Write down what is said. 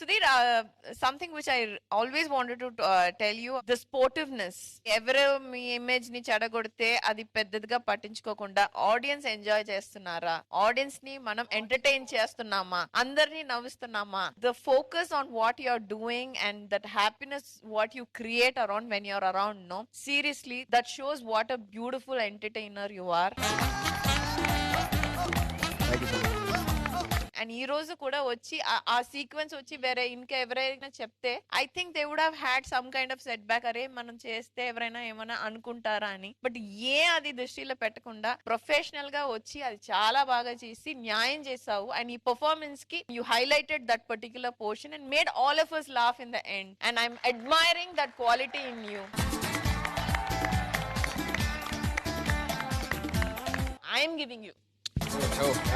Sudhir, something which I always wanted to tell you, the sportiveness. ఎవరు మీ image ని చెడగొడితే అది పెద్దదిగా పట్టించుకోకుండా ఆడియన్స్ ఎంజాయ్ చేస్తున్నారా, ఆడియన్స్ ని మనం ఎంటర్టైన్ చేస్తున్నామా, అందరినీ నవ్విస్తున్నామా, the focus on what you are doing and that happiness what you create around when you are around, no, seriously that shows what a beautiful entertainer you are. And ఈ రోజు కూడా వచ్చి ఆ సీక్వెన్స్ వచ్చి వేరే ఇంకా ఎవరైనా చెప్తే I think they would have had some kind of setback, అరే మనం చేస్తే ఎవరైనా ఏమైనా అనుకుంటారా అని. బట్ అది దృష్టిలో పెట్టకుండా ప్రొఫెషనల్ గా వచ్చి అది చాలా బాగా చేసి న్యాయం చేసావు. అండ్ ఈ పర్ఫార్మెన్స్ కి you highlighted that particular portion and made all of us laugh in the end. And I'm admiring that quality in you. I am giving you.